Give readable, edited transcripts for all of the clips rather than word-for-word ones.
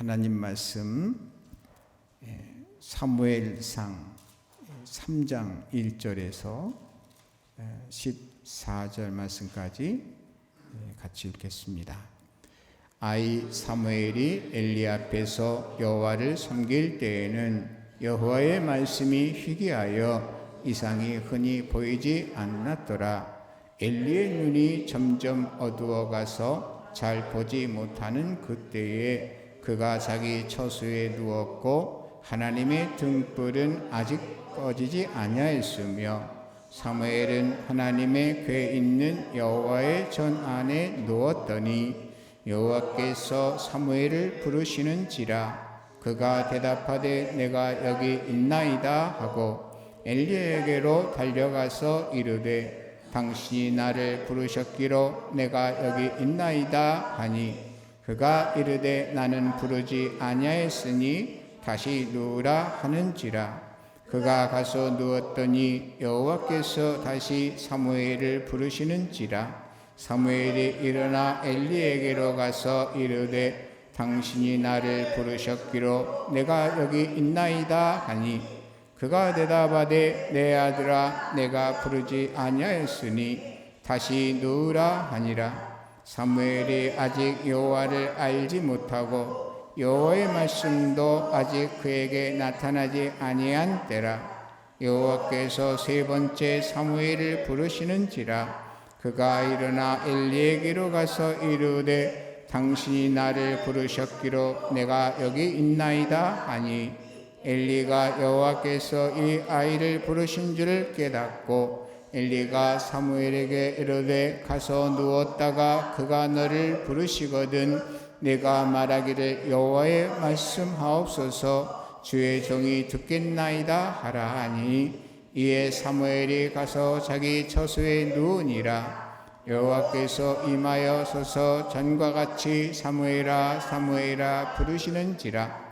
하나님 말씀 사무엘상 3장 1절에서 14절 말씀까지 같이 읽겠습니다. 아이 사무엘이 엘리 앞에서 여호와를 섬길 때에는 여호와의 말씀이 희귀하여 이상이 흔히 보이지 않았더라. 엘리의 눈이 점점 어두워가서 잘 보지 못하는 그때에 그가 자기 처소에 누웠고 하나님의 등불은 아직 꺼지지 아니하였으며 사무엘은 하나님의 궤 있는 여호와의 전 안에 누웠더니 여호와께서 사무엘을 부르시는지라. 그가 대답하되 내가 여기 있나이다 하고 엘리에게로 달려가서 이르되 당신이 나를 부르셨기로 내가 여기 있나이다 하니 그가 이르되 나는 부르지 아니하였으니 다시 누우라 하는지라. 그가 가서 누웠더니 여호와께서 다시 사무엘을 부르시는지라. 사무엘이 일어나 엘리에게로 가서 이르되 당신이 나를 부르셨기로 내가 여기 있나이다 하니 그가 대답하되 내 아들아 내가 부르지 아니하였으니 다시 누우라 하니라. 사무엘이 아직 여호와를 알지 못하고 여호와의 말씀도 아직 그에게 나타나지 아니한 때라. 여호와께서 세 번째 사무엘을 부르시는지라. 그가 일어나 엘리에게로 가서 이르되 당신이 나를 부르셨기로 내가 여기 있나이다 하니 엘리가 여호와께서 이 아이를 부르신 줄을 깨닫고 엘리가 사무엘에게 이르되 가서 누웠다가 그가 너를 부르시거든 내가 말하기를 여호와의 말씀하옵소서 주의 종이 듣겠나이다 하라 하니 이에 사무엘이 가서 자기 처소에 누우니라. 여호와께서 임하여 서서 전과 같이 사무엘아 사무엘아 부르시는지라.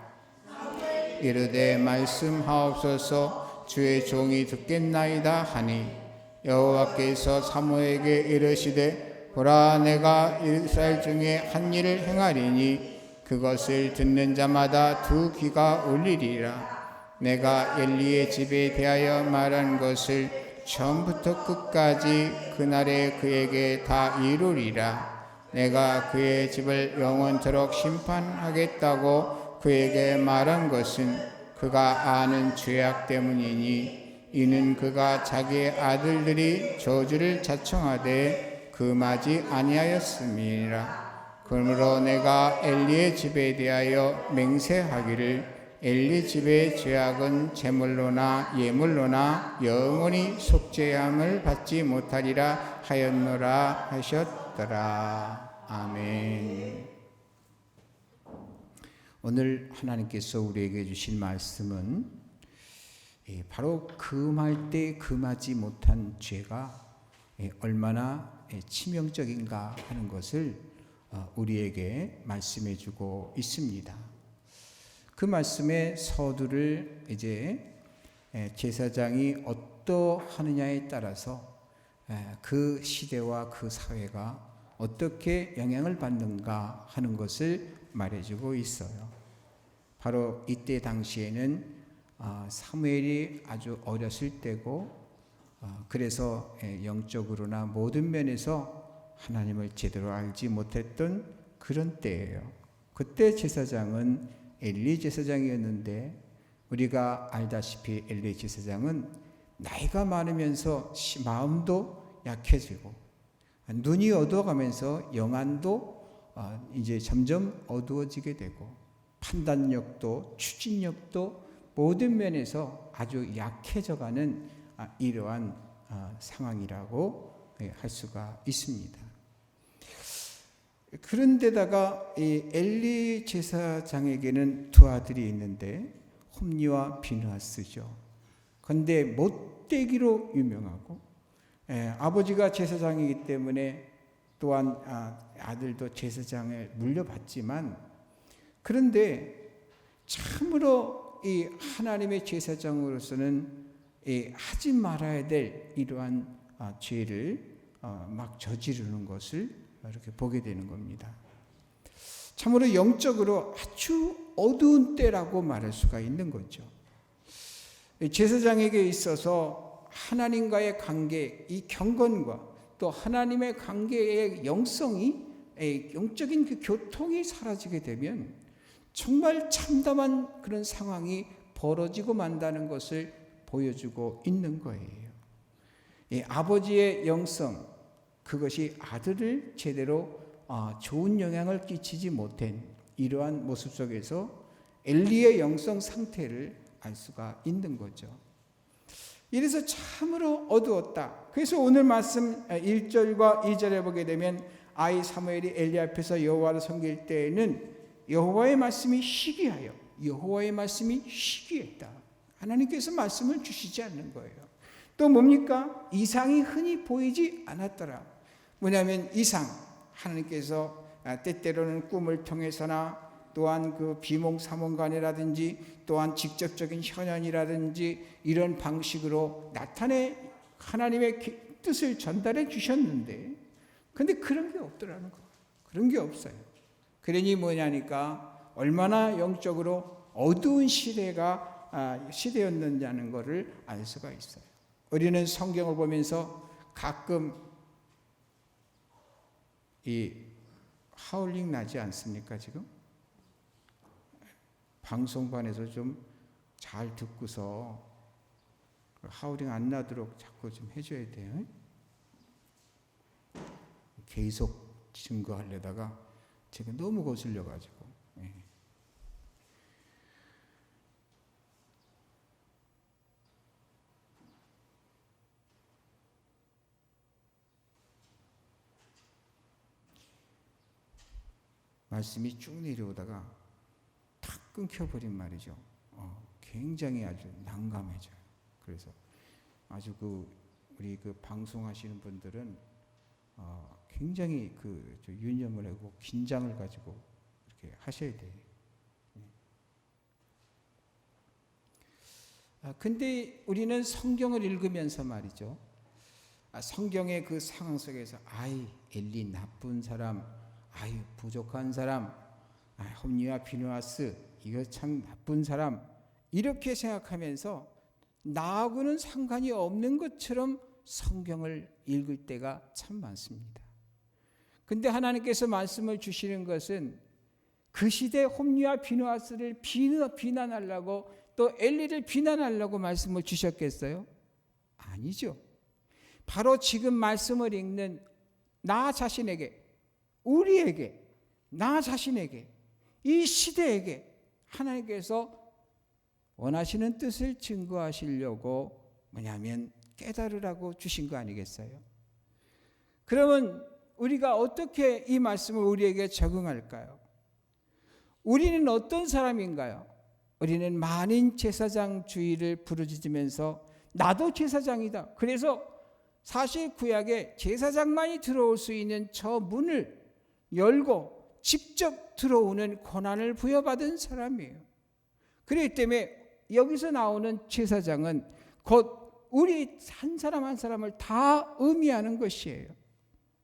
이르되 말씀하옵소서 주의 종이 듣겠나이다 하니 여호와께서 사무엘에게 이르시되 보라 내가 이스라엘 중에 한 일을 행하리니 그것을 듣는 자마다 두 귀가 울리리라. 내가 엘리의 집에 대하여 말한 것을 처음부터 끝까지 그날에 그에게 다 이루리라. 내가 그의 집을 영원토록 심판하겠다고 그에게 말한 것은 그가 아는 죄악 때문이니 이는 그가 자기의 아들들이 저주를 자청하되 금하지 아니하였음이니라. 그러므로 내가 엘리의 집에 대하여 맹세하기를 엘리 집의 죄악은 제물로나 예물로나 영원히 속죄함을 받지 못하리라 하였노라 하셨더라. 아멘. 오늘 하나님께서 우리에게 주신 말씀은 바로 금할 때 금하지 못한 죄가 얼마나 치명적인가 하는 것을 우리에게 말씀해 주고 있습니다. 그 말씀의 서두를 이제 제사장이 어떠하느냐에 따라서 그 시대와 그 사회가 어떻게 영향을 받는가 하는 것을 말해주고 있어요. 바로 이때 당시에는 사무엘이 아주 어렸을 때고 그래서 영적으로나 모든 면에서 하나님을 제대로 알지 못했던 그런 때예요. 그때 제사장은 엘리 제사장이었는데 우리가 알다시피 엘리 제사장은 나이가 많으면서 마음도 약해지고 눈이 어두워가면서 영안도 이제 점점 어두워지게 되고 판단력도 추진력도 모든 면에서 아주 약해져가는 이러한 상황이라고 할 수가 있습니다. 그런데다가 이 엘리 제사장에게는 두 아들이 있는데 홈리와 비느하스죠. 그런데 못되기로 유명하고 아버지가 제사장이기 때문에 또한 아들도 제사장을 물려받지만 그런데 참으로 이 하나님의 제사장으로서는 하지 말아야 될 이러한 죄를 막 저지르는 것을 이렇게 보게 되는 겁니다. 참으로 영적으로 아주 어두운 때라고 말할 수가 있는 거죠. 제사장에게 있어서 하나님과의 관계, 이 경건과 또 하나님의 관계의 영성이, 영적인 그 교통이 사라지게 되면 정말 참담한 그런 상황이 벌어지고 만다는 것을 보여주고 있는 거예요. 아버지의 영성, 그것이 아들을 제대로 좋은 영향을 끼치지 못한 이러한 모습 속에서 엘리의 영성 상태를 알 수가 있는 거죠. 이래서 참으로 어두웠다. 그래서 오늘 말씀 1절과 2절에 보게 되면 아이 사무엘이 엘리 앞에서 여호와를 섬길 때에는 여호와의 말씀이 희귀하여, 여호와의 말씀이 희귀했다. 하나님께서 말씀을 주시지 않는 거예요. 또 뭡니까? 이상이 흔히 보이지 않았더라. 뭐냐면 이상, 하나님께서 때때로는 꿈을 통해서나 또한 그 비몽사몽간이라든지 또한 직접적인 현현이라든지 이런 방식으로 나타내 하나님의 뜻을 전달해 주셨는데, 근데 그런 게 없더라는 거예요. 그런 게 없어요. 그러니 뭐냐니까 얼마나 영적으로 어두운 시대였느냐는 것을 알 수가 있어요. 우리는 성경을 보면서 가끔 이 하울링 나지 않습니까? 지금 방송반에서 좀 잘 듣고서 하울링 안 나도록 자꾸 좀 해줘야 돼요. 계속 증거하려다가 제가 너무 거슬려가지고. 말씀이 쭉 내려오다가 탁 끊겨버린 말이죠. 굉장히 아주 난감해져요. 그래서 아주 우리 방송하시는 분들은 굉장히 유념을 하고 긴장을 가지고 이렇게 하셔야 돼요. 근데 우리는 성경을 읽으면서 말이죠. 성경의 그 상황 속에서 엘리 나쁜 사람, 부족한 사람, 홈리와 비누아스 이거 참 나쁜 사람, 이렇게 생각하면서 나하고는 상관이 없는 것처럼 성경을 읽을 때가 참 많습니다. 근데 하나님께서 말씀을 주시는 것은 그 시대 홈리와 비누아스를 비난하려고 또 엘리를 비난하려고 말씀을 주셨겠어요? 아니죠. 바로 지금 말씀을 읽는 나 자신에게, 우리에게, 나 자신에게, 이 시대에게 하나님께서 원하시는 뜻을 증거하시려고 뭐냐면 깨달으라고 주신 거 아니겠어요? 그러면 우리가 어떻게 이 말씀을 우리에게 적응할까요? 우리는 어떤 사람인가요? 우리는 만인 제사장주의를 부르짖으면서 나도 제사장이다. 그래서 사실 구약에 제사장만이 들어올 수 있는 저 문을 열고 직접 들어오는 권한을 부여받은 사람이에요. 그렇기 때문에 여기서 나오는 제사장은 곧 우리 한 사람 한 사람을 다 의미하는 것이에요.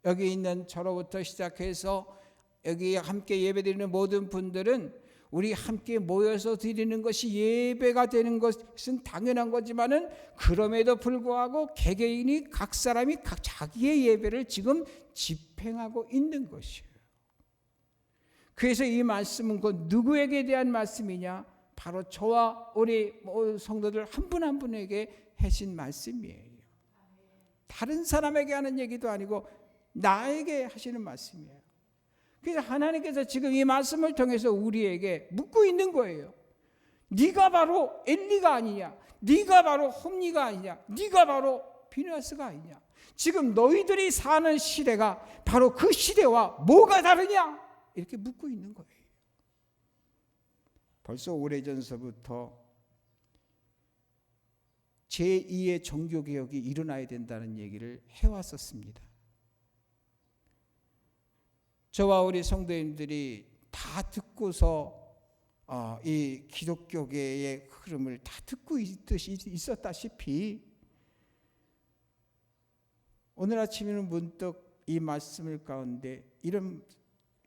여기 있는 저로부터 시작해서 여기 함께 예배드리는 모든 분들은 우리 함께 모여서 드리는 것이 예배가 되는 것은 당연한 거지만은 그럼에도 불구하고 개개인이 각 사람이 각 자기의 예배를 지금 집행하고 있는 것이에요. 그래서 이 말씀은 곧 누구에게 대한 말씀이냐? 바로 저와 우리 성도들 한 분 한 분에게 하신 말씀이에요. 다른 사람에게 하는 얘기도 아니고 나에게 하시는 말씀이에요. 그래서 하나님께서 지금 이 말씀을 통해서 우리에게 묻고 있는 거예요. 네가 바로 엘리가 아니냐? 네가 바로 홈리가 아니냐? 네가 바로 비누아스가 아니냐? 지금 너희들이 사는 시대가 바로 그 시대와 뭐가 다르냐? 이렇게 묻고 있는 거예요. 벌써 오래전서부터 제2의 종교개혁이 일어나야 된다는 얘기를 해왔었습니다. 저와 우리 성도님들이 다 듣고서 이 기독교계의 흐름을 다 듣고 있었다시피 오늘 아침에는 문득 이 말씀을 가운데 이런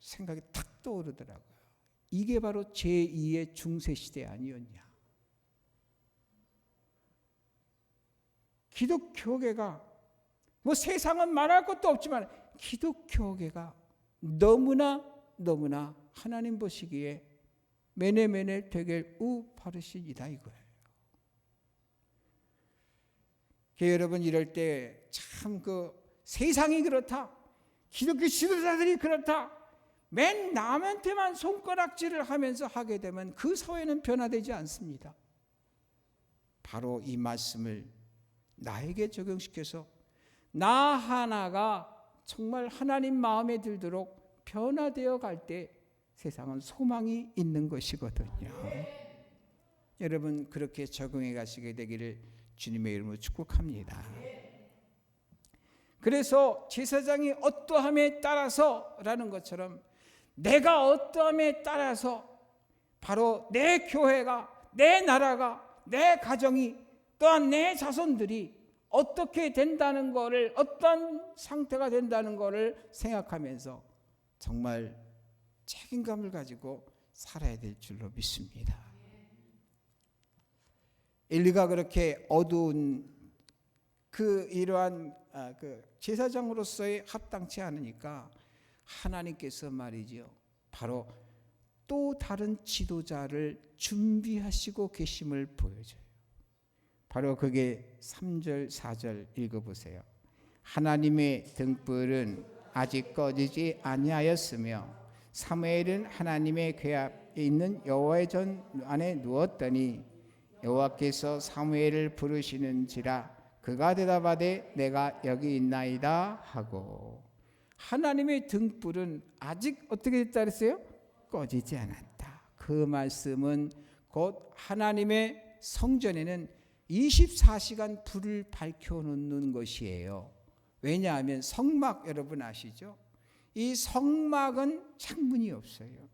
생각이 탁 떠오르더라고요. 이게 바로 제2의 중세시대 아니었냐. 기독교계가 뭐 세상은 말할 것도 없지만 기독교계가 너무나 하나님 보시기에 메네메네 되겔 우파르시이다 이거예요. 여러분 이럴 때 참 그 세상이 그렇다. 기독교 지도자들이 그렇다. 맨 남한테만 손가락질을 하면서 하게 되면 그 사회는 변화되지 않습니다. 바로 이 말씀을 나에게 적용시켜서 나 하나가 정말 하나님 마음에 들도록 변화되어 갈 때 세상은 소망이 있는 것이거든요. 여러분 그렇게 적용해 가시게 되기를 주님의 이름으로 축복합니다. 그래서 제사장이 어떠함에 따라서라는 것처럼 내가 어떠함에 따라서 바로 내 교회가, 내 나라가, 내 가정이 또한 내 자손들이 어떻게 된다는 것을, 어떤 상태가 된다는 것을 생각하면서 정말 책임감을 가지고 살아야 될 줄로 믿습니다. 엘리가 그렇게 어두운 이러한 제사장으로서의 합당치 않으니까 하나님께서 말이죠. 바로 또 다른 지도자를 준비하시고 계심을 보여줘요. 바로 그게 3절 4절 읽어보세요. 하나님의 등불은 아직 꺼지지 아니하였으며 사무엘은 하나님의 궤 앞에 있는 여호와의 전 안에 누웠더니 여호와께서 사무엘을 부르시는지라 그가 대답하되 내가 여기 있나이다 하고. 하나님의 등불은 아직 어떻게 됐다 그랬어요? 꺼지지 않았다. 그 말씀은 곧 하나님의 성전에는 24시간 불을 밝혀놓는 것이에요. 왜냐하면 성막 여러분 아시죠? 이 성막은 창문이 없어요.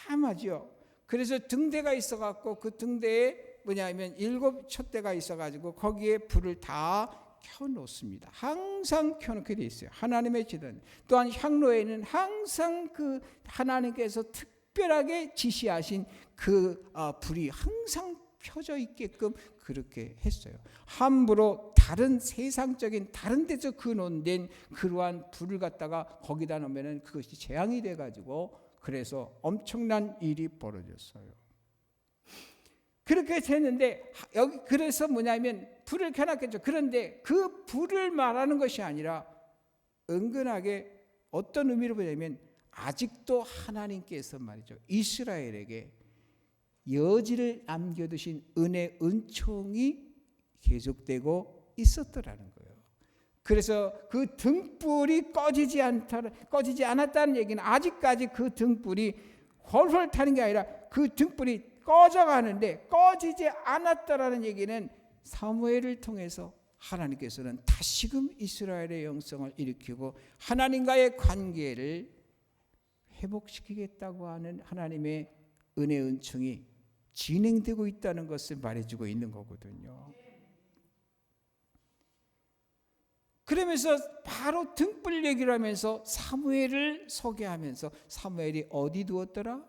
깜깜하죠. 그래서 등대가 있어갖고 그 등대에 뭐냐면 7 촛대가 있어가지고 거기에 불을 다 켜놓습니다. 항상 켜놓게 돼 있어요. 하나님의 지도는 또한 향로에는 항상 그 하나님께서 특별하게 지시하신 그 불이 항상 켜져 있게끔 그렇게 했어요. 함부로 다른 세상적인 다른 데서 근원된 그러한 불을 갖다가 거기다 놓으면 그것이 재앙이 돼가지고 그래서 엄청난 일이 벌어졌어요. 그렇게 됐는데 여기 그래서 뭐냐면 불을 켜놨겠죠. 그런데 그 불을 말하는 것이 아니라 은근하게 어떤 의미로 보냐면 아직도 하나님께서 말이죠. 이스라엘에게 여지를 남겨두신 은혜 은총이 계속되고 있었더라는 거예요. 그래서 그 등불이 꺼지지 않았다는 얘기는 아직까지 그 등불이 헐헐 타는 게 아니라 그 등불이 꺼져가는데 꺼지지 않았다라는 얘기는 사무엘을 통해서 하나님께서는 다시금 이스라엘의 영성을 일으키고 하나님과의 관계를 회복시키겠다고 하는 하나님의 은혜 은총이 진행되고 있다는 것을 말해주고 있는 거거든요. 그러면서 바로 등불 얘기를 하면서 사무엘을 소개하면서 사무엘이 어디 두었더라?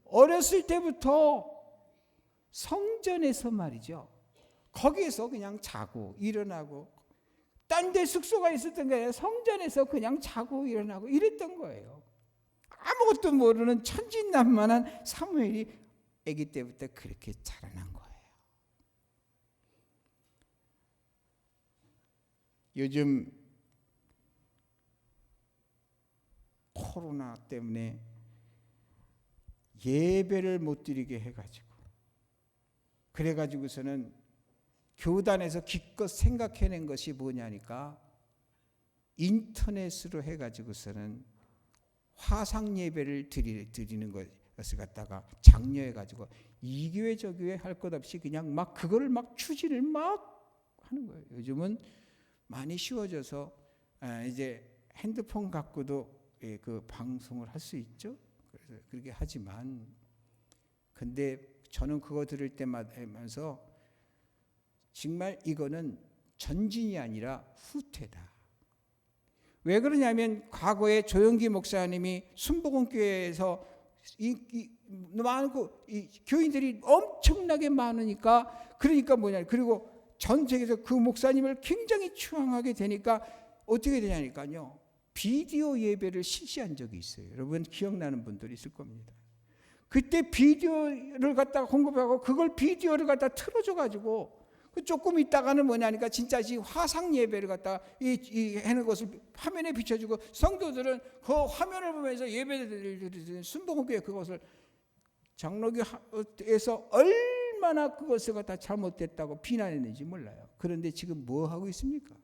어렸을 때부터 성전에서 말이죠. 거기에서 그냥 자고 일어나고 딴 데 숙소가 있었던 게 아니라 성전에서 그냥 자고 일어나고 이랬던 거예요. 아무것도 모르는 천진난만한 사무엘이 아기 때부터 그렇게 자라난 거예요. 요즘 코로나 때문에 예배를 못 드리게 해가지고 그래가지고서는 교단에서 기껏 생각해낸 것이 뭐냐니까 인터넷으로 해가지고서는 화상 예배를 드리는 것을 갖다가 장려해가지고 이 교회 저 교회 할 것 없이 그냥 막 그거를 막 추진을 막 하는 거예요. 요즘은 많이 쉬워져서 이제 핸드폰 갖고도 그 방송을 할 수 있죠. 그래서 그렇게 하지만 근데 저는 그거 들을 때마다 하면서 정말 이거는 전진이 아니라 후퇴다. 왜 그러냐면 과거에 조영기 목사님이 순복음교회에서 많고 교인들이 엄청나게 많으니까, 그러니까 뭐냐, 그리고 전 세계에서 그 목사님을 굉장히 추앙하게 되니까 어떻게 되냐니까요, 비디오 예배를 실시한 적이 있어요. 여러분 기억나는 분들이 있을 겁니다. 그때 비디오를 갖다가 공급하고 그걸 비디오를 갖다 틀어줘 가지고 조금 있다가는 뭐냐니까 진짜 화상 예배를 갖다 하는 것을 화면에 비춰주고, 성도들은 그 화면을 보면서 예배를 드리는 순복음교회 그것을 장로교에서 얼마나 그것을 갖다 잘못됐다고 비난했는지 몰라요. 그런데 지금 뭐 하고 있습니까?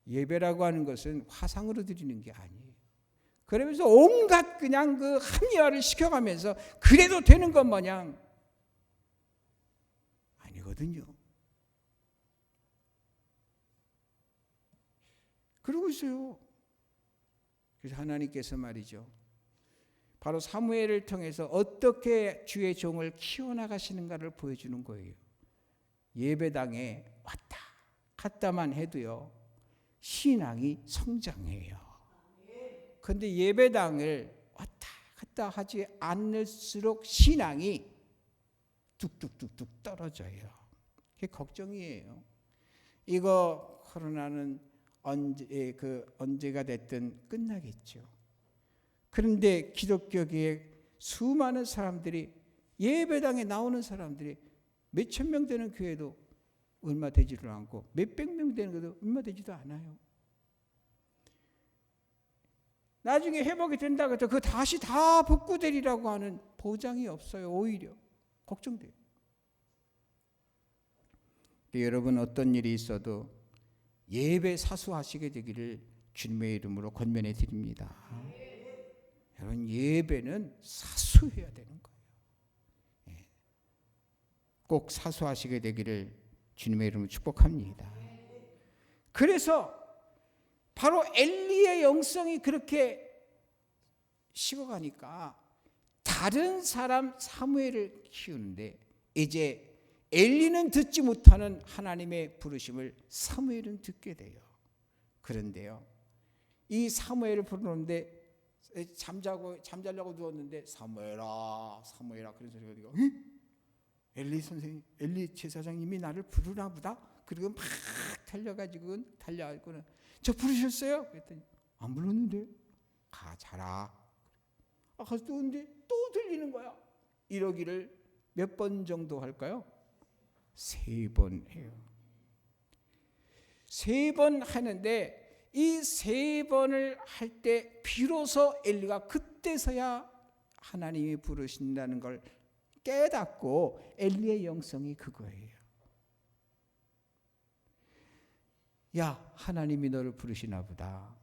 예배라고 하는 것은 화상으로 드리는 게 아니에요. 그러면서 온갖 그냥 그 합리화를 시켜가면서 그래도 되는 것 마냥 아니거든요. 그러고 있어요. 그래서 하나님께서 말이죠, 바로 사무엘을 통해서 어떻게 주의 종을 키워나가시는가를 보여주는 거예요. 예배당에 왔다 갔다만 해도요, 신앙이 성장해요. 그런데 예배당을 왔다 갔다 하지 않을수록 신앙이 뚝뚝뚝뚝 떨어져요. 그게 걱정이에요. 이거 코로나는 언제가 됐든 끝나겠죠. 그런데 기독교계의 수많은 사람들이, 예배당에 나오는 사람들이 몇천 명 되는 교회도 얼마 되지도 않고 몇백 명 되는 것도 얼마 되지도 않아요. 나중에 회복이 된다고 해서 그 다시 다 복구되리라고 하는 보장이 없어요. 오히려 걱정돼요. 여러분 어떤 일이 있어도 예배 사수하시게 되기를 주님의 이름으로 권면해 드립니다. 여러분 예배는 사수해야 되는 거예요. 꼭 사수하시게 되기를 주님의 이름으로 축복합니다. 그래서 바로 엘리의 영성이 그렇게 식어가니까 다른 사람 사무엘을 키우는데, 이제 엘리는 듣지 못하는 하나님의 부르심을 사무엘은 듣게 돼요. 그런데요, 이 사무엘을 부르는데 잠자려고 누웠는데 사무엘아 사무엘아 그런 소리가 들리고, 엘리 선생님, 엘리 제사장님이 나를 부르나 보다. 그리고 막 달려가지고는 저 부르셨어요? 그랬더니 안 불렀는데. 자라. 가서 또 근데 또 들리는 거야. 이러기를 몇 번 정도 할까요? 3번 해요. 3번 하는데 이 3번을 할 때 비로소 엘리가 그때서야 하나님이 부르신다는 걸 깨닫고, 엘리의 영성이 그거예요. 야, 하나님이 너를 부르시나 보다.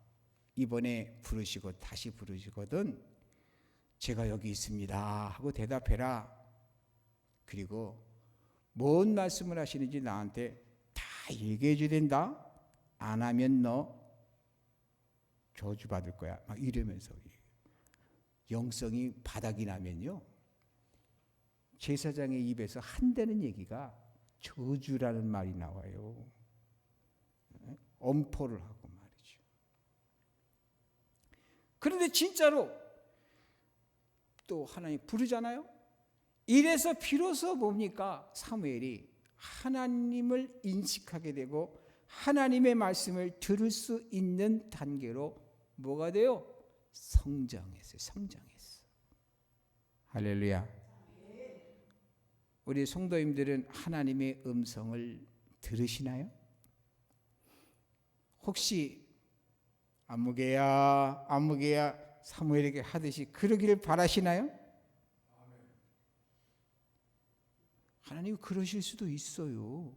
이번에 부르시고 다시 부르시거든 제가 여기 있습니다 하고 대답해라. 그리고 뭔 말씀을 하시는지 나한테 다 얘기해 줘야 된다. 안 하면 너 저주받을 거야. 막 이러면서 영성이 바닥이 나면요, 제사장의 입에서 한다는 얘기가 저주라는 말이 나와요. 엄포를 하고 말이죠. 그런데 진짜로 또 하나님 부르잖아요. 이래서 비로소 뭡니까? 사무엘이 하나님을 인식하게 되고 하나님의 말씀을 들을 수 있는 단계로 뭐가 돼요? 성장했어요. 할렐루야. 우리 성도님들은 하나님의 음성을 들으시나요? 혹시 안무개야 사무엘에게 하듯이 그러기를 바라시나요? 하나님 그러실 수도 있어요.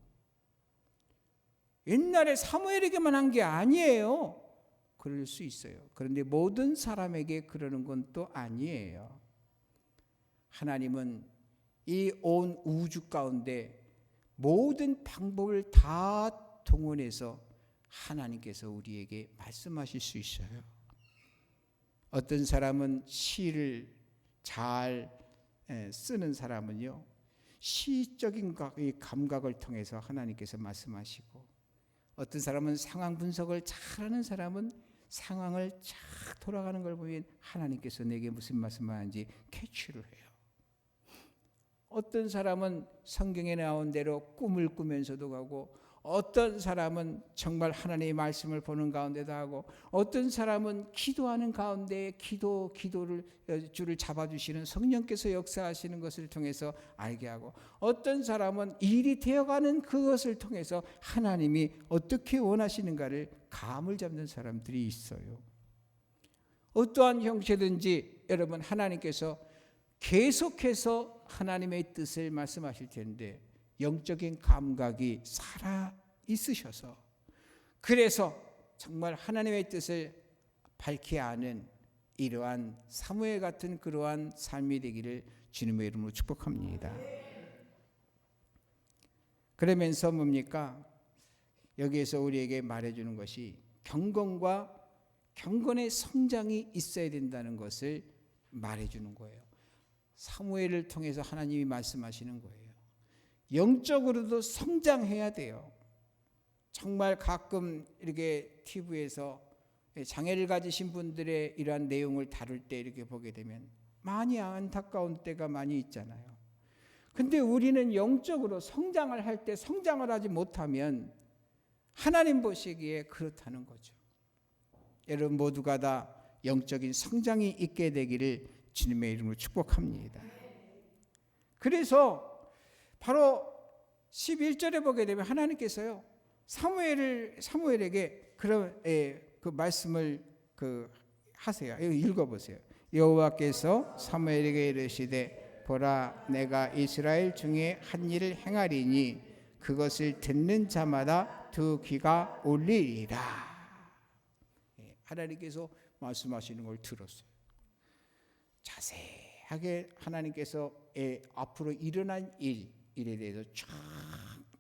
옛날에 사무엘에게만 한 게 아니에요. 그럴 수 있어요. 그런데 모든 사람에게 그러는 건 또 아니에요. 하나님은 이 온 우주 가운데 모든 방법을 다 동원해서 하나님께서 우리에게 말씀하실 수 있어요. 어떤 사람은 시를 잘 쓰는 사람은요, 시적인 감각을 통해서 하나님께서 말씀하시고, 어떤 사람은 상황 분석을 잘하는 사람은 상황을 쫙 돌아가는 걸 보면 하나님께서 내게 무슨 말씀을 하는지 캐치를 해요. 어떤 사람은 성경에 나온 대로 꿈을 꾸면서도 가고, 어떤 사람은 정말 하나님의 말씀을 보는 가운데도 하고, 어떤 사람은 기도하는 가운데 기도를 줄을 잡아주시는 성령께서 역사하시는 것을 통해서 알게 하고, 어떤 사람은 일이 되어가는 그것을 통해서 하나님이 어떻게 원하시는가를 감을 잡는 사람들이 있어요. 어떠한 형태든지 여러분 하나님께서 계속해서 하나님의 뜻을 말씀하실 텐데 영적인 감각이 살아 있으셔서, 그래서 정말 하나님의 뜻을 밝히 아는 이러한 사무엘 같은 그러한 삶이 되기를 주님의 이름으로 축복합니다. 그러면서 뭡니까? 여기에서 우리에게 말해주는 것이 경건과 경건의 성장이 있어야 된다는 것을 말해주는 거예요. 사무엘을 통해서 하나님이 말씀하시는 거예요. 영적으로도 성장해야 돼요. 정말 가끔 이렇게 TV에서 장애를 가지신 분들의 이러한 내용을 다룰 때 이렇게 보게 되면 많이 안타까운 때가 많이 있잖아요. 근데 우리는 영적으로 성장을 할 때 성장을 하지 못하면 하나님 보시기에 그렇다는 거죠. 여러분 모두가 다 영적인 성장이 있게 되기를 주님의 이름으로 축복합니다. 그래서 바로 11절에 보게 되면 하나님께서요 사무엘에게 그 말씀을 하세요. 읽어보세요. 여호와께서 사무엘에게 이르시되 보라 내가 이스라엘 중에 한 일을 행하리니 그것을 듣는 자마다 두 귀가 울리리라. 하나님께서 말씀하시는 걸 들었어요. 자세하게 하나님께서 앞으로 일어난 일에 대해서 쫙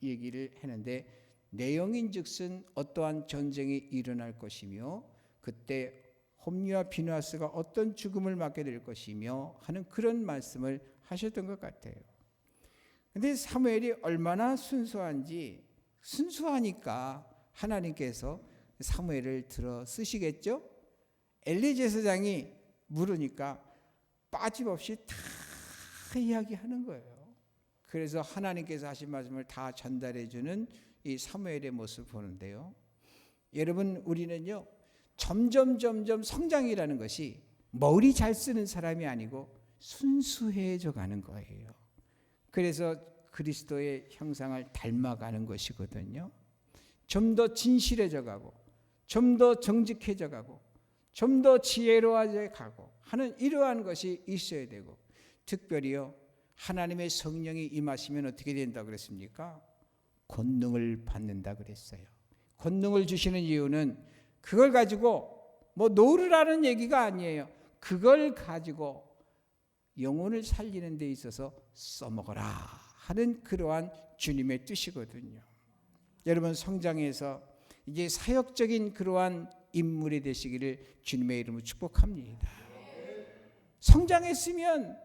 얘기를 했는데, 내용인즉슨 어떠한 전쟁이 일어날 것이며 그때 홈리와 비느하스가 어떤 죽음을 맞게 될 것이며 하는 그런 말씀을 하셨던 것 같아요. 그런데 사무엘이 얼마나 순수하니까 하나님께서 사무엘을 들어 쓰시겠죠. 엘리 제사장이 물으니까 빠짐없이 다 이야기하는 거예요. 그래서 하나님께서 하신 말씀을 다 전달해 주는 이 사무엘의 모습을 보는데요. 여러분 우리는요 점점 성장이라는 것이 머리 잘 쓰는 사람이 아니고 순수해져 가는 거예요. 그래서 그리스도의 형상을 닮아가는 것이거든요. 좀 더 진실해져 가고, 좀 더 정직해져 가고, 좀 더 지혜로워져 가고 하는 이러한 것이 있어야 되고, 특별히요 하나님의 성령이 임하시면 어떻게 된다 그랬습니까? 권능을 받는다 그랬어요. 권능을 주시는 이유는 그걸 가지고 뭐 노르라는 얘기가 아니에요. 그걸 가지고 영혼을 살리는 데 있어서 써먹어라 하는 그러한 주님의 뜻이거든요. 여러분 성장해서 이제 사역적인 그러한 인물이 되시기를 주님의 이름으로 축복합니다. 성장했으면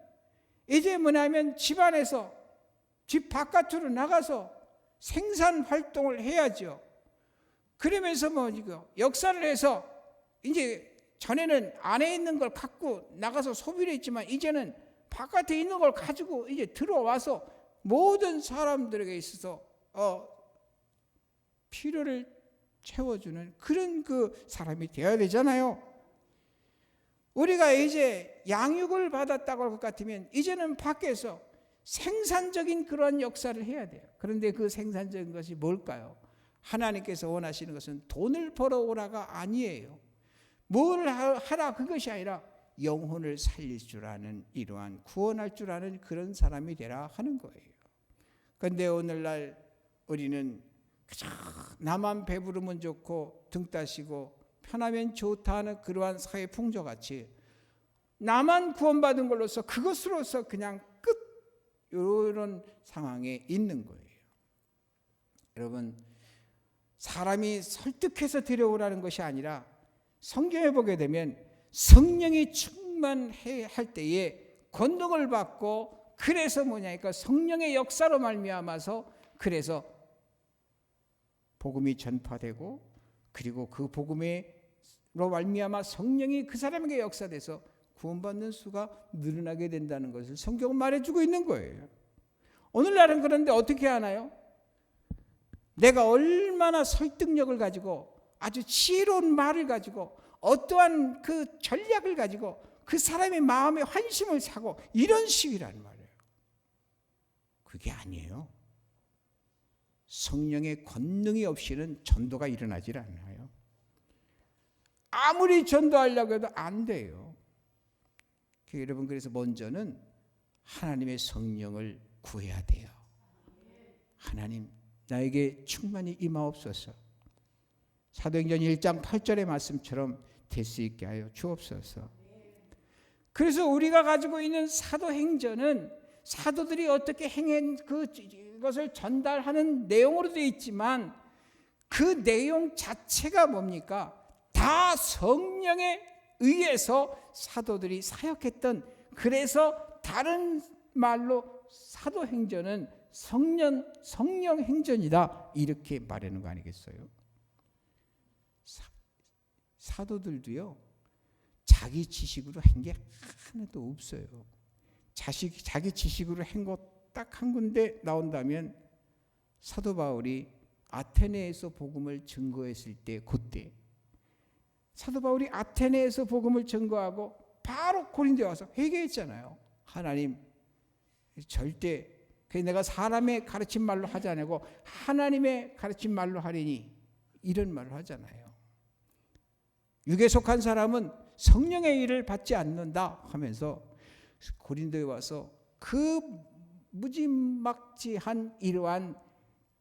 이제 뭐냐면 집안에서 집 바깥으로 나가서 생산 활동을 해야죠. 그러면서 뭐 이거 역사를 해서 이제 전에는 안에 있는 걸 갖고 나가서 소비를 했지만 이제는 바깥에 있는 걸 가지고 이제 들어와서 모든 사람들에게 있어서 필요를 채워주는 그런 그 사람이 되어야 되잖아요. 우리가 이제 양육을 받았다고 할 것 같으면 이제는 밖에서 생산적인 그런 역사를 해야 돼요. 그런데 그 생산적인 것이 뭘까요? 하나님께서 원하시는 것은 돈을 벌어오라가 아니에요. 뭘 하라 그것이 아니라 영혼을 살릴 줄 아는, 이러한 구원할 줄 아는 그런 사람이 되라 하는 거예요. 그런데 오늘날 우리는 그저 나만 배부르면 좋고 등 따시고 편하면 좋다 하는 그러한 사회 풍조같이 나만 구원받은 걸로서 그것으로서 그냥 끝, 이런 상황에 있는 거예요. 여러분 사람이 설득해서 데려오라는 것이 아니라 성경에 보게 되면 성령이 충만할 때에 권능을 받고, 그래서 뭐냐니까 성령의 역사로 말미암아서 그래서 복음이 전파되고 그리고 그 복음으로 말미암아 성령이 그 사람에게 역사돼서 구원받는 수가 늘어나게 된다는 것을 성경은 말해주고 있는 거예요. 오늘날은 그런데 어떻게 하나요? 내가 얼마나 설득력을 가지고 아주 지혜로운 말을 가지고 어떠한 그 전략을 가지고 그 사람의 마음에 환심을 사고 이런 식이란 말이에요. 그게 아니에요. 성령의 권능이 없이는 전도가 일어나질 않아요. 아무리 전도하려고 해도 안 돼요. 여러분, 그래서 먼저는 하나님의 성령을 구해야 돼요. 하나님, 나에게 충만히 임하옵소서. 사도행전 1장 8절의 말씀처럼 될 수 있게 하여 주옵소서. 그래서 우리가 가지고 있는 사도행전은 사도들이 어떻게 행한 그것을 전달하는 내용으로 되어 있지만 그 내용 자체가 뭡니까? 다 성령에 의해서 사도들이 사역했던, 그래서 다른 말로 사도행전은 성령 행전이다 이렇게 말하는 거 아니겠어요? 사도들도요 자기 지식으로 한 게 하나도 없어요. 자기 지식으로 한 거 딱 한 군데 나온다면 사도 바울이 아테네에서 복음을 증거했을 때, 그때 사도 바울이 아테네에서 복음을 증거하고 바로 고린도에 와서 회개했잖아요. 하나님, 절대 내가 사람의 가르친 말로 하지 않고 하나님의 가르친 말로 하리니, 이런 말을 하잖아요. 육에 속한 사람은 성령의 일을 받지 않는다 하면서 고린도에 와서 그 무지막지한 이러한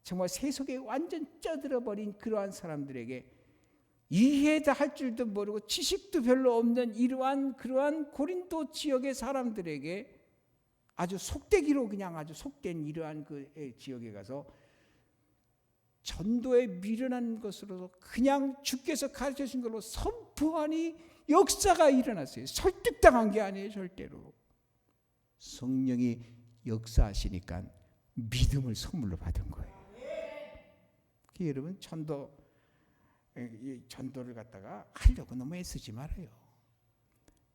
정말 세속에 완전 쪄들어버린 그러한 사람들에게 이해도 할 줄도 모르고 지식도 별로 없는 그러한 고린도 지역의 사람들에게 아주 속되기로 그냥 아주 속된 이러한 그 지역에 가서 전도에 미련한 것으로 그냥 주께서 가르쳐 주신 걸로 선포하니 역사가 일어났어요. 설득당한 게 아니에요. 절대로. 성령이 역사하시니까 믿음을 선물로 받은 거예요. 여러분, 전도를 갖다가 하려고 너무 애쓰지 말아요.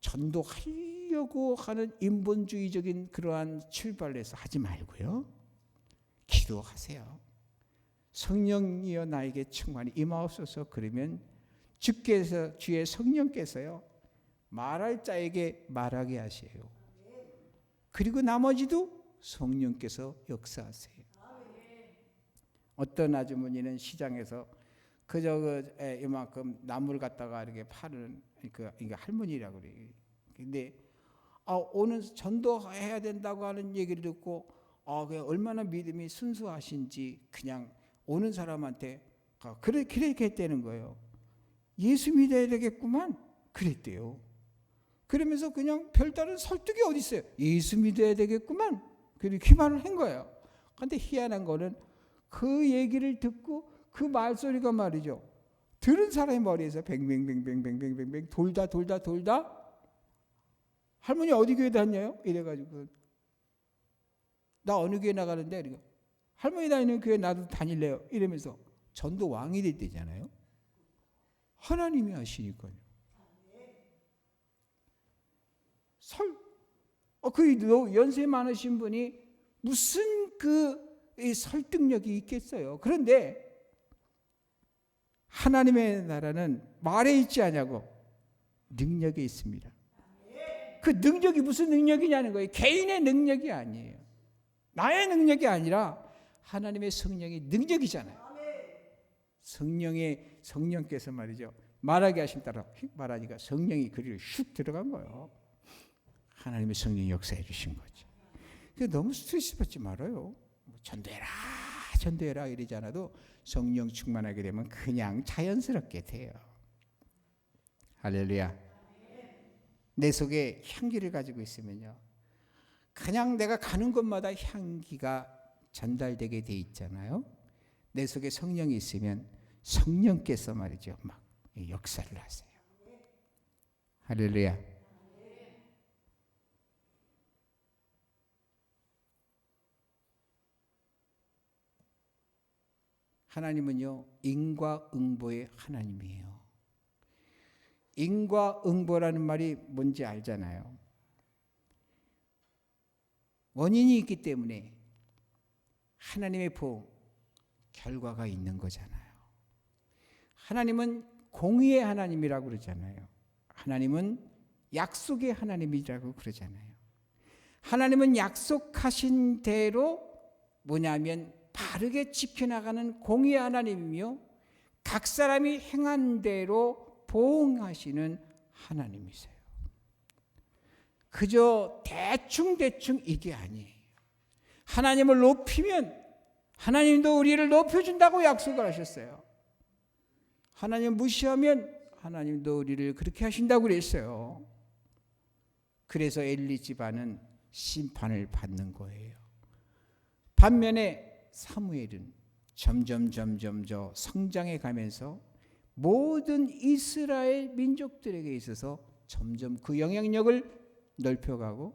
전도하려고 하는 인본주의적인 그러한 출발에서 하지 말고요. 기도하세요. 성령이여 나에게 충만히 임하옵소서. 그러면 주의 성령께서요 말할 자에게 말하게 하세요. 그리고 나머지도 성령께서 역사하세요. 어떤 아주머니는 시장에서 그저 이만큼 나물 갖다가 이렇게 파는 이게 할머니라고 그래요. 근데 오늘 전도해야 된다고 하는 얘기를 듣고 얼마나 믿음이 순수하신지 그냥 오는 사람한테 그렇게 했다는 거예요. 예수 믿어야 되겠구만 그랬대요. 그러면서 그냥 별다른 설득이 어디 있어요. 예수 믿어야 되겠구만 그렇게 말을 한 거예요. 그런데 희한한 거는 그 얘기를 듣고 그 말소리가 말이죠, 들은 사람의 머리에서 뱅뱅뱅뱅뱅뱅뱅 돌다 할머니 어디 교회 다녀요? 이래가지고 나 어느 교회 나가는데, 그러니까 할머니 다니는 교회 나도 다닐래요 이러면서 전도 왕이 됐대잖아요. 하나님이 하시니까요. 그 연세 많으신 분이 무슨 설득력이 있겠어요. 그런데 하나님의 나라는 말에 있지 않냐고 능력에 있습니다. 그 능력이 무슨 능력이냐는 거예요. 개인의 능력이 아니에요. 나의 능력이 아니라 하나님의 성령의 능력이잖아요. 성령께서 말이죠, 말하게 하심 따라 휙 말하니까 성령이 그리로 슉 들어간 거예요. 하나님의 성령이 역사해 주신 거죠. 너무 스트레스 받지 말아요. 전도해라 이러지 않아도 성령 충만하게 되면 그냥 자연스럽게 돼요. 할렐루야. 내 속에 향기를 가지고 있으면요, 그냥 내가 가는 곳마다 향기가 전달되게 돼 있잖아요. 내 속에 성령이 있으면 성령께서 말이죠 막 역사를 하세요. 할렐루야. 하나님은요, 인과응보의 하나님이에요. 인과응보라는 말이 뭔지 알잖아요. 원인이 있기 때문에 하나님의 결과가 있는 거잖아요. 하나님은 공의의 하나님이라고 그러잖아요. 하나님은 약속의 하나님이라고 그러잖아요. 하나님은 약속하신 대로 뭐냐면 바르게 지켜나가는 공의의 하나님이며 각 사람이 행한 대로 보응하시는 하나님이세요. 그저 대충 이게 아니에요. 하나님을 높이면 하나님도 우리를 높여준다고 약속을 하셨어요. 하나님 무시하면 하나님도 우리를 그렇게 하신다고 그랬어요. 그래서 엘리 집안은 심판을 받는 거예요. 반면에 사무엘은 점점 저 성장해 가면서 모든 이스라엘 민족들에게 있어서 점점 그 영향력을 넓혀가고,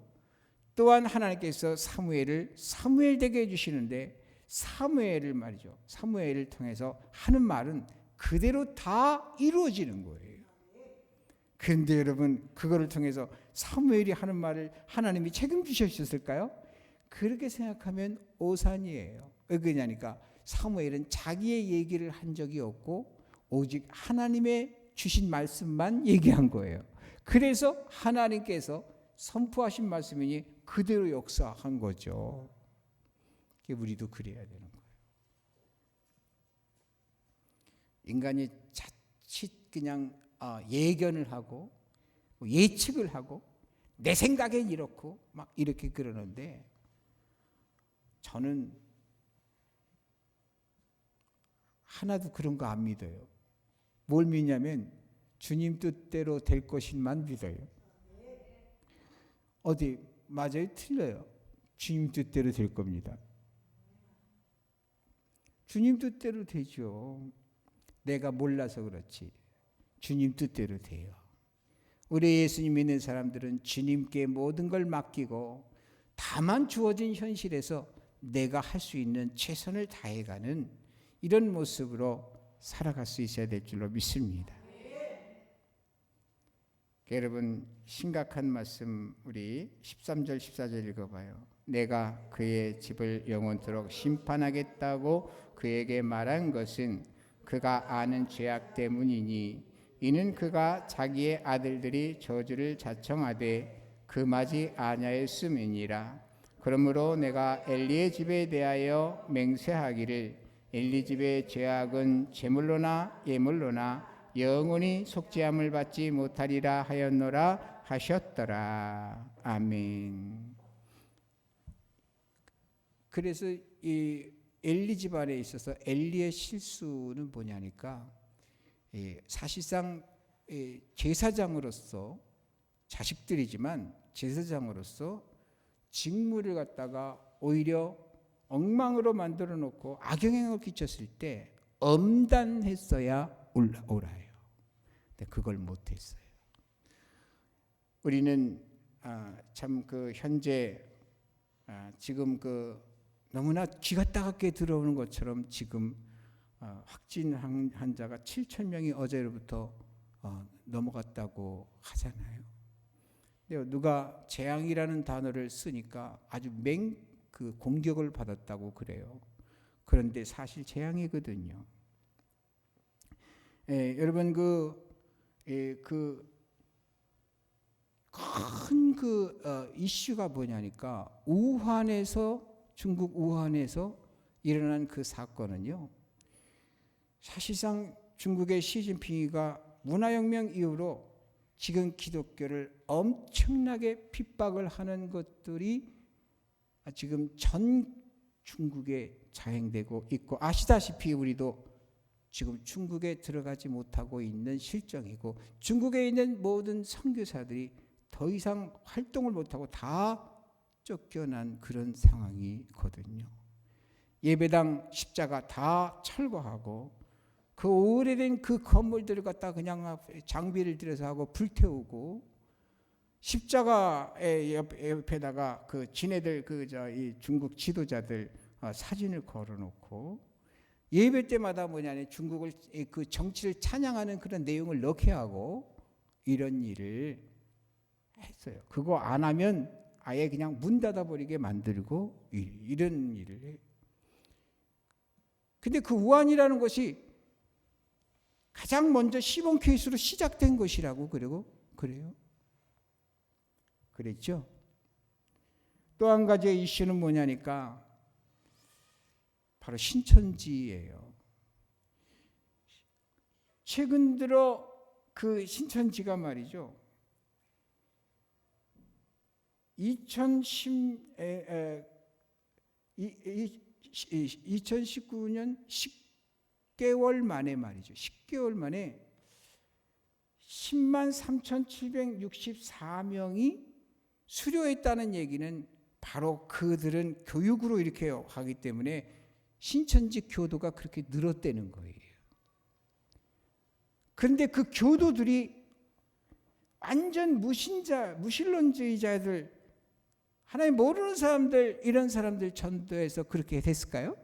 또한 하나님께서 사무엘을 사무엘 되게 해주시는데, 사무엘을 말이죠, 사무엘을 통해서 하는 말은 그대로 다 이루어지는 거예요. 그런데 여러분, 그거를 통해서 사무엘이 하는 말을 하나님이 책임지셨을까요? 그렇게 생각하면 오산이에요. 왜 그러냐니까 사무엘은 자기의 얘기를 한 적이 없고 오직 하나님의 주신 말씀만 얘기한 거예요. 그래서 하나님께서 선포하신 말씀이니 그대로 역사한 거죠. 우리도 그래야 되는 거예요. 인간이 자칫 그냥 예견을 하고 예측을 하고 내 생각엔 이렇고 막 이렇게 그러는데, 저는 하나도 그런 거 안 믿어요. 뭘 믿냐면 주님 뜻대로 될 것인만 믿어요. 어디 맞아요? 틀려요. 주님 뜻대로 될 겁니다. 주님 뜻대로 되죠. 내가 몰라서 그렇지 주님 뜻대로 돼요. 우리 예수님 믿는 사람들은 주님께 모든 걸 맡기고 다만 주어진 현실에서 내가 할 수 있는 최선을 다해가는 이런 모습으로 살아갈 수 있어야 될 줄로 믿습니다. 여러분, 심각한 말씀 우리 13절 14절 읽어봐요. 내가 그의 집을 영원토록 심판하겠다고 그에게 말한 것은 그가 아는 죄악 때문이니, 이는 그가 자기의 아들들이 저주를 자청하되 금하지 아니하였음이니라. 그러므로 내가 엘리의 집에 대하여 맹세하기를 엘리 집의 죄악은 제물로나 예물로나 영원히 속죄함을 받지 못하리라 하였노라 하셨더라. 아멘. 그래서 이 엘리 집안에 있어서 엘리의 실수는 뭐냐니까, 사실상 제사장으로서 자식들이지만 제사장으로서 직무를 갖다가 오히려 엉망으로 만들어 놓고 악영향을 끼쳤을 때 엄단했어야 옳아요. 근데 그걸 못했어요. 우리는 참 그 현재 지금 그 너무나 쥐가 따갑게 들어오는 것처럼 지금 확진 환자가 7,000명이 어제로부터 넘어갔다고 하잖아요. 근데 누가 재앙이라는 단어를 쓰니까 아주 그 공격을 받았다고 그래요. 그런데 사실 재앙이거든요. 여러분 큰 이슈가 뭐냐니까, 중국 우한에서 일어난 그 사건은요, 사실상 중국의 시진핑이가 문화혁명 이후로 지금 기독교를 엄청나게 핍박을 하는 것들이 지금 전 중국에 자행되고 있고, 아시다시피 우리도 지금 중국에 들어가지 못하고 있는 실정이고, 중국에 있는 모든 선교사들이 더 이상 활동을 못하고 다 쫓겨난 그런 상황이거든요. 예배당 십자가 다 철거하고 그 오래된 그 건물들을 갖다 그냥 장비를 들여서 하고 불태우고, 십자가의 옆에다가 그 지네들 이 중국 지도자들 사진을 걸어놓고, 예배 때마다 중국을 그 정치를 찬양하는 그런 내용을 넣게 하고 이런 일을 했어요. 그거 안 하면 아예 그냥 문 닫아버리게 만들고 이런 일을 해요. 근데 그 우한이라는 것이 가장 먼저 시범 케이스로 시작된 것이라고 그래요. 그랬죠. 또 한 가지의 이슈는 뭐냐니까 바로 신천지예요. 최근 들어 그 신천지가 말이죠. 2019년 10개월 만에 말이죠. 10개월 만에 10만 3,764명이 수료했다는 얘기는 바로 그들은 교육으로 이렇게 하기 때문에 신천지 교도가 그렇게 늘었다는 거예요. 그런데 그 교도들이 완전 무신론주의자들, 하나님 모르는 사람들, 이런 사람들 전도해서 그렇게 됐을까요?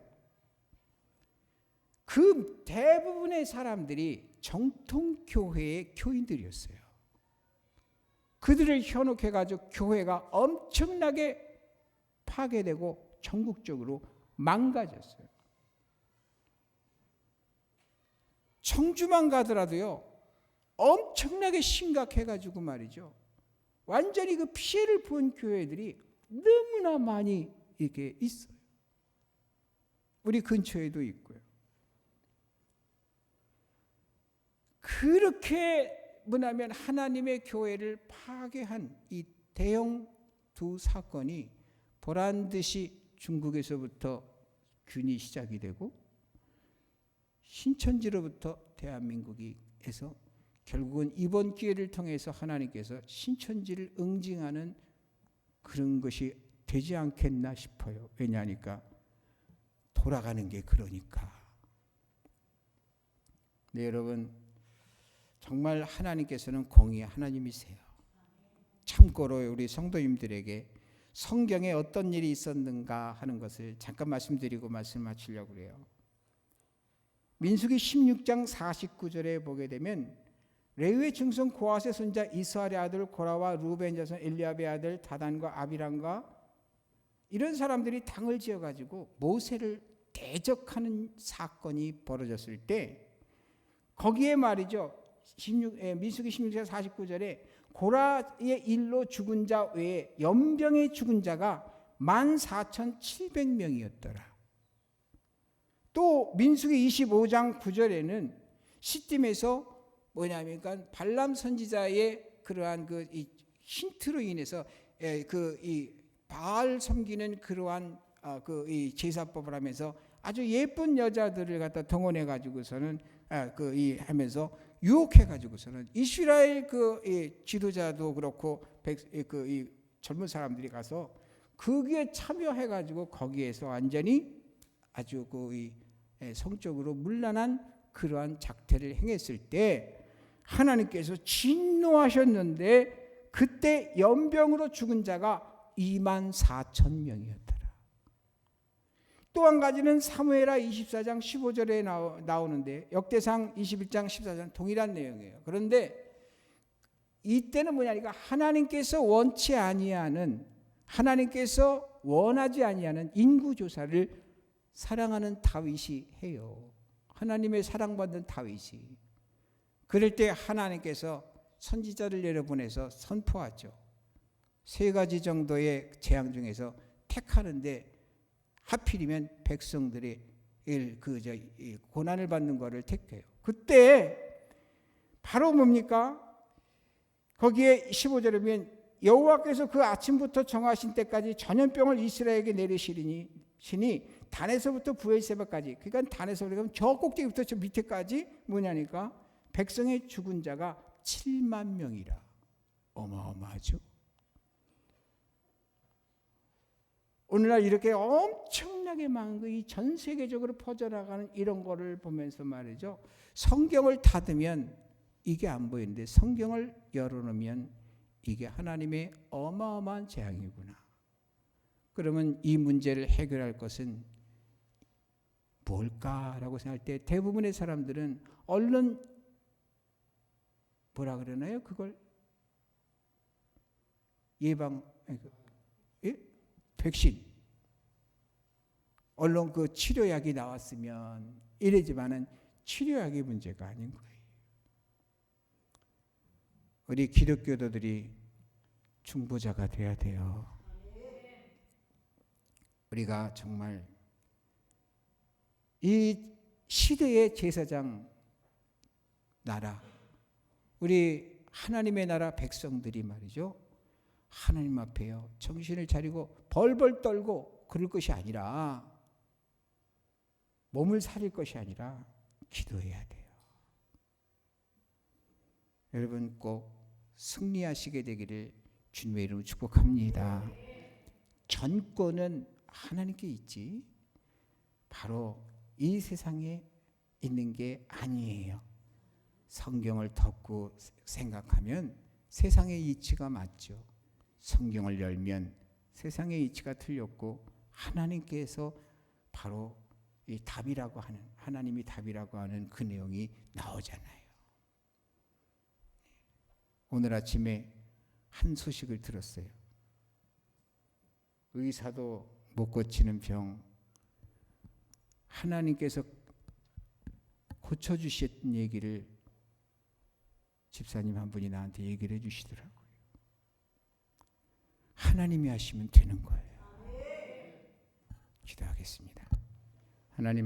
그 대부분의 사람들이 정통교회의 교인들이었어요. 그들을 현혹해가지고 교회가 엄청나게 파괴되고 전국적으로 망가졌어요. 청주만 가더라도요, 엄청나게 심각해가지고 말이죠. 완전히 그 피해를 본 교회들이 너무나 많이 이렇게 있어요. 우리 근처에도 있고요. 그렇게 뭐냐면 하나님의 교회를 파괴한 이 대형 두 사건이 보란듯이 중국에서부터 균이 시작이 되고 신천지로부터 대한민국에서 결국은 이번 기회를 통해서 하나님께서 신천지를 응징하는 그런 것이 되지 않겠나 싶어요. 왜냐하니까 돌아가는 게 그러니까. 네, 여러분 정말 하나님께서는 공의의 하나님이세요. 참고로 우리 성도님들에게 성경에 어떤 일이 있었는가 하는 것을 잠깐 말씀드리고 말씀 마치려고 해요. 민수기 16장 49절에 보게 되면 레위의 증손 고핫의 손자 이스라엘의 아들 고라와 루벤 자손 엘리압의 아들 다단과 아비람과 이런 사람들이 당을 지어가지고 모세를 대적하는 사건이 벌어졌을 때 거기에 말이죠. 민수기 16장 49절에 고라의 일로 죽은 자 외에 연병에 죽은 자가 14,700명이었더라. 또 민수기 25장 9절에는 시딤에서 뭐냐면 발람 선지자의 그러한 그 이 힌트로 인해서 그 이 바알 섬기는 그러한 그 이 제사법을 하면서 아주 예쁜 여자들을 갖다 동원해 가지고서는 그 이 하면서 유혹해 가지고서는 이스라엘 그 지도자도 그렇고 그 이 젊은 사람들이 가서 거기에 참여해 가지고 거기에서 완전히 아주 그 이 성적으로 문란한 그러한 작태를 행했을 때 하나님께서 진노하셨는데 그때 연병으로 죽은 자가 24,000명이었더라. 또 한 가지는 사무엘하 24장 15절에 나오는데 역대상 21장 14절 동일한 내용이에요. 그런데 이때는 뭐냐니까 하나님께서 원치 아니하는, 하나님께서 원하지 아니하는 인구조사를 사랑하는 다윗이 해요. 하나님의 사랑받는 다윗이. 그럴 때 하나님께서 선지자를 내려보내서 선포하죠. 3가지 정도의 재앙 중에서 택하는데 하필이면 백성들이 고난을 받는 것을 택해요. 그때 바로 뭡니까? 거기에 15절에 보면 여호와께서 그 아침부터 정하신 때까지 전염병을 이스라엘에게 내리시니 단에서부터 부엘세바까지, 그러니까 단에서 그러면 저 꼭대기부터 저 밑에까지 뭐냐니까 백성의 죽은 자가 7만 명이라. 어마어마하죠. 오늘날 이렇게 엄청나게 많은 이 전 세계적으로 퍼져나가는 이런 거를 보면서 말이죠. 성경을 닫으면 이게 안 보이는데 성경을 열어놓으면 이게 하나님의 어마어마한 재앙이구나. 그러면 이 문제를 해결할 것은 뭘까라고 생각할 때 대부분의 사람들은 얼른 뭐라 그러나요? 그걸 예방, 예? 백신. 얼른 그 치료약이 나왔으면 이러지만은 치료약이 문제가 아닌 거예요. 우리 기독교도들이 중보자가 돼야 돼요. 우리가 정말 이 시대의 제사장 나라, 우리 하나님의 나라 백성들이 말이죠. 하나님 앞에요. 정신을 차리고 벌벌 떨고 그럴 것이 아니라, 몸을 사릴 것이 아니라 기도해야 돼요. 여러분 꼭 승리하시게 되기를 주님의 이름으로 축복합니다. 전권은 하나님께 있지 바로 이 세상에 있는 게 아니에요. 성경을 덮고 생각하면 세상의 이치가 맞죠. 성경을 열면 세상의 이치가 틀렸고 하나님께서 바로 이 답이라고 하는, 하나님이 답이라고 하는 그 내용이 나오잖아요. 오늘 아침에 한 소식을 들었어요. 의사도 못 고치는 병 하나님께서 고쳐주셨던 얘기를 집사님 한 분이 나한테 얘기를 해주시더라고요. 하나님이 하시면 되는 거예요. 기도하겠습니다. 하나님